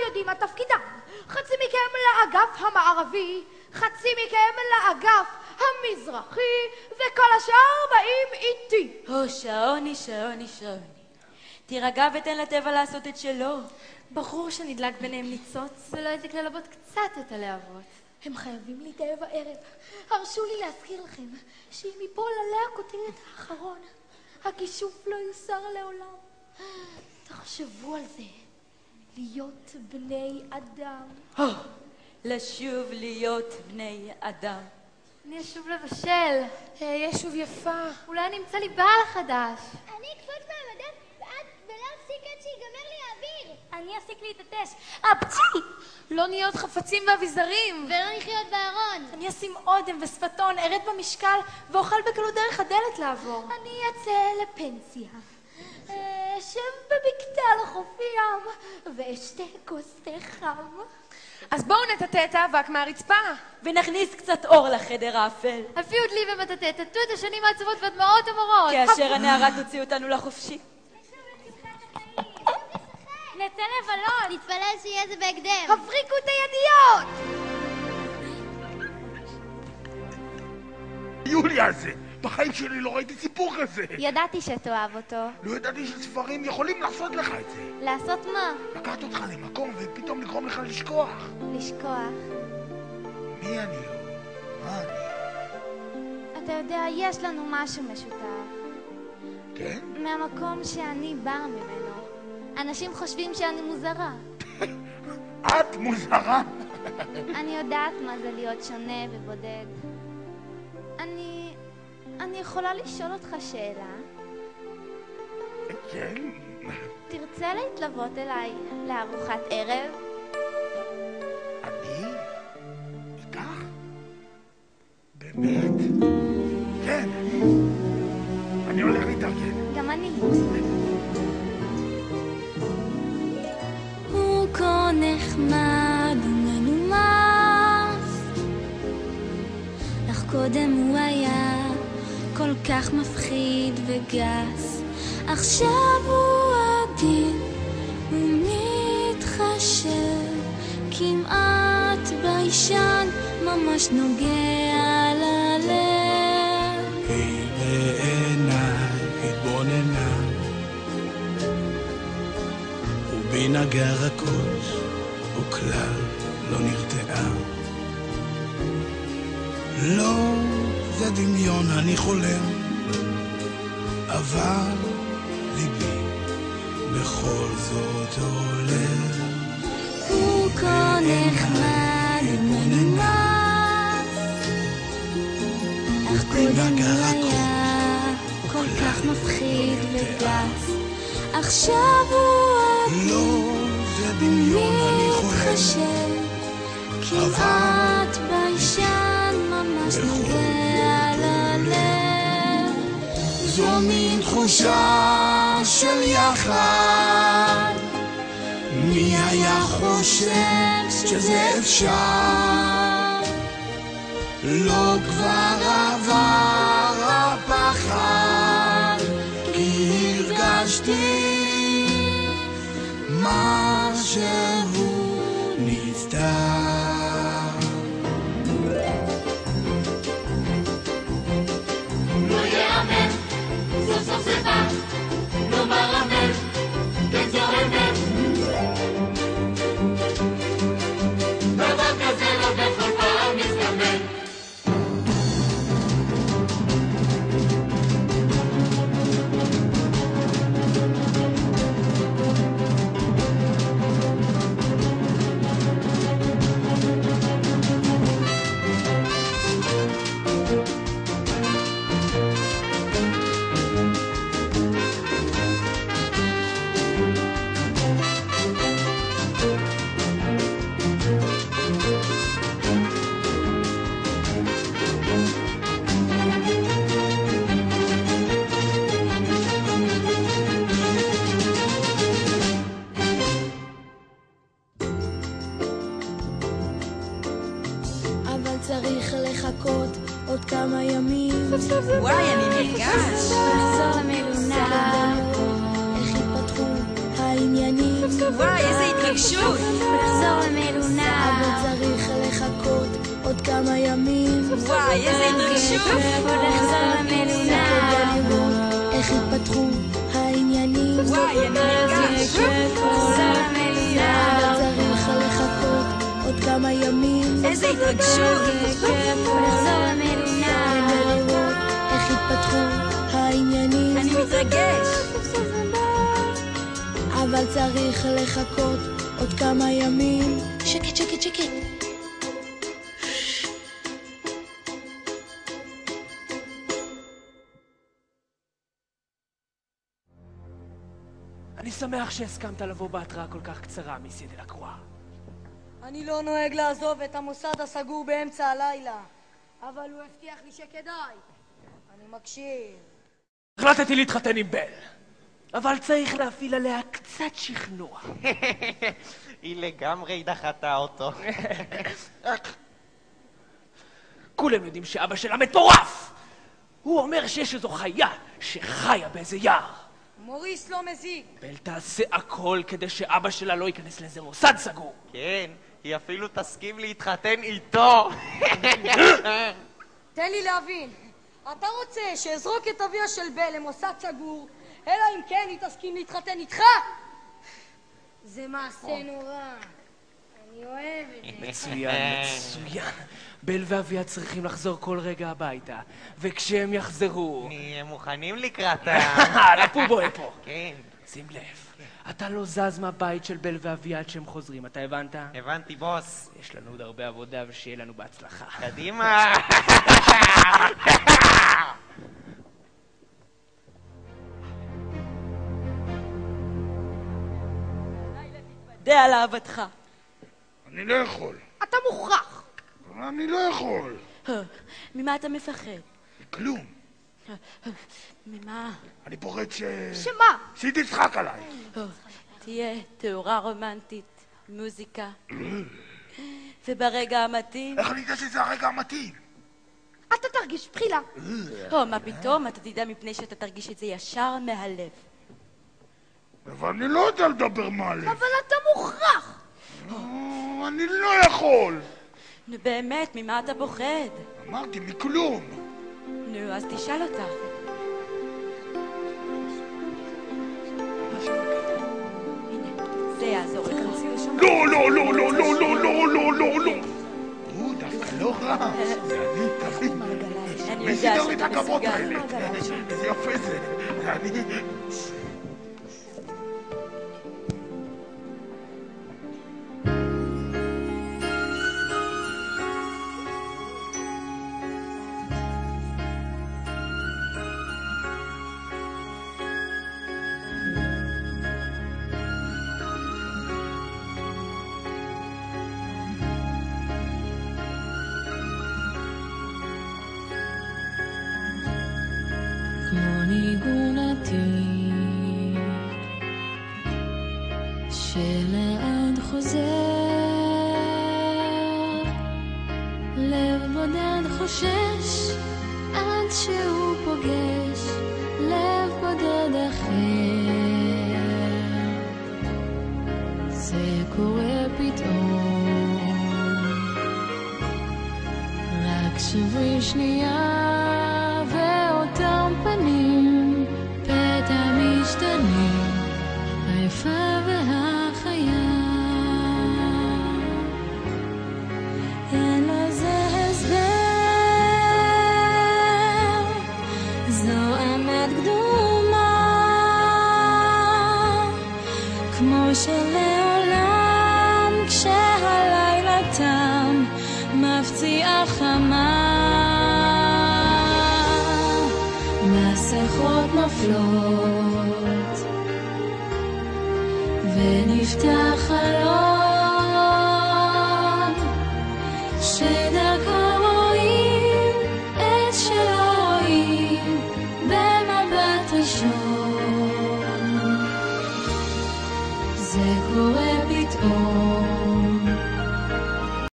יודעים מה תפקידם. חצי מכם לאגף המערבי, חצי מכם לאגף המזרחי, וכל השאר באים איתי. שעוני. תירגע ותן לטבע לעשות את שלו. ברור שנדלק ביניהם ניצוץ, ולא יזיק ללבות קצת את הלהבות. הם חייבים להתאהב הערב. הרשו לי להזכיר לכם שאם ייפול עליה הכותרת האחרון, הכישוף לא יוסר לעולם. תחשבו על זה. להיות בני אדם. לשוב להיות בני אדם. אני אשוב לבשל. יש שוב יפה. אולי אני אמצא לי בעל חדש. אני אקפוץ מהמדף ולא אפסיק עד שיגמר לי האוויר. אני אפסיק להתעטש. לא נהיות חפצים ואביזרים. ולא לחיות בארון. אני אשים אודם ושפתון, ארד במשקל, ואוכל בקלות דרך הדלת לעבור. אני אצא לפנסיה. אשב בבקתה לחוף ים, ואשתה כוס תה חם. אז בואו נטאטא את האבק מהרצפה. ונכניס קצת אור לחדר האפל. הביאו דלי ומטאטא, תטו את השנים העצובות והדמעות המורות. כאשר הנערה תוציא אותנו לחופשי. נצא לבלות. נתפלל שיהיה זה בהקדם. הבריקו את הידיות! יוליה זה! בחיים שלי לא ראיתי סיפור כזה! ידעתי שתאהב אותו. לא ידעתי שספרים יכולים לעשות לך את זה. לעשות מה? לקחת אותך למקום ופתאום לגרום לך לשכוח. לשכוח. מי אני? מה אני? אתה יודע, יש לנו משהו משותף. כן? מהמקום שאני באה ממנו. אנשים חושבים שאני מוזרה. את מוזרה? אני יודעת מה זה להיות שונה ובודד. אני יכולה לשאול אותך שאלה? כן? תרצה להתלוות אליי לארוחת ערב? אני? איתך? באמת? כן. אני הולך להתארגן. גם אני. הוא כה נחמד ומנומס, אך קודם הוא היה כל כך מפחיד וגס. עכשיו הוא עדין ומתחשב, כמעט ביישן, ממש נוגע ללב. היא בעיניי התבוננה, ובי נגע רכות וכלל לא נרתעה. לא, זה דמיון, אני חולם, אבל ליבי בכל זאת עולה. הוא כה נחמד ומנומס, אך קודם הוא היה כל כך מפחיד וגס. עכשיו הוא עדין מתחשב, כמעט ביישן, ממש נוגע ללב. זו מין תחושה של יחד, מי היה חושב שזה אפשר? לא כבר עבר הפחד, כי הרגשתי משהו נסתר. לא יאמן, סוף סוף זה בא, נאמר אמן, כן זו אמת. דבר כזה לא בכל פעם מסתמן. צריך לחכות עוד כמה ימים. וואי, אני נרגש. לחזור למלונה, איך יתפתחו העניינים. וואי, איזה התרגשות. ולחזור למלונה. אבל צריך לחכות עוד כמה ימים. וואי, איזה התרגשות. ולחזור למלונה. כדי לראות איך התפתחו העניינים. וואי, אני נרגש. ולחזור למלונה. אבל צריך לחכות עוד כמה ימים. איזה התרגשות. ולחזור למלונה. כדי לראות איך התפתחו העניינים. אני מתרגש. אבל צריך לחכות עוד כמה ימים. שקט, שקט, שקט. אני שמח שהסכמת לבוא בהתראה כל כך קצרה, מיסי דלקרואה. אני לא נוהג לעזוב את המוסד הסגור באמצע הלילה, אבל הוא הבטיח לי שכדאי. אני מקשיב. החלטתי להתחתן עם בל, אבל צריך להפעיל עליה קצת שכנוע. היא לגמרי דחתה אותו. כולם יודעים שאבא שלה מטורף! הוא אומר שיש איזו חיה שחיה באיזה יער. מוריס לא מזיק. בל תעשה הכל כדי שאבא שלה לא ייכנס לאיזה מוסד סגור. כן, היא אפילו תסכים להתחתן איתו. תן לי להבין, אתה רוצה שאזרוק את אביה של בל למוסד סגור, אלא אם כן היא תסכים להתחתן איתך? זה מעשה נורא. אני אוהב את זה. מצוין, מצוין. בל ואביה צריכים לחזור כל רגע הביתה, וכשהם יחזרו... נהיה מוכנים לקראתם. לפובו פה. כן. שים לב, אתה לא זז מהבית של בל ואביה עד שהם חוזרים, אתה הבנת? הבנתי, בוס. יש לנו עוד הרבה עבודה ושיהיה לנו בהצלחה. קדימה. די על אהבתך. אני לא יכול. אתה מוכרח. אני לא יכול. ממה אתה מפחד? כלום. ממה? אני פוחד שמה? שהיא תצחק עליי. תהיה תאורה רומנטית, מוזיקה. וברגע המתאים... איך אני יודע שזה הרגע המתאים? אתה תרגיש בחילה. מה פתאום? אתה תדע מפני שאתה תרגיש את זה ישר מהלב. אבל אני לא יודע לדבר מהלב. אבל אתה מוכרח. אני לא יכול. נו באמת, ממה אתה פוחד? אמרתי, מכלום. נו, אז תשאל אותה. הנה, זה יעזור לך. לא, לא, לא, לא, לא, לא, לא, לא, לא, לא. הוא דווקא לא רע. זה אני, תביא. מי סידר לי את הכבוד האלה? איזה יפה זה. זה אני... כמו ניגון עתיק שלעד חוזר, לב בודד חושש עד שהוא פוגש לב בודד אחר. זה קורה פתאום, רק שברי שנייה ואותם פנים פתע משתנים, היפה והחיה. אין לזה הסבר, זו אמת קדומה, כמו שלעולם כשהלילה תם מפציעה חמה, מסכות נופלות ונפתח חלום.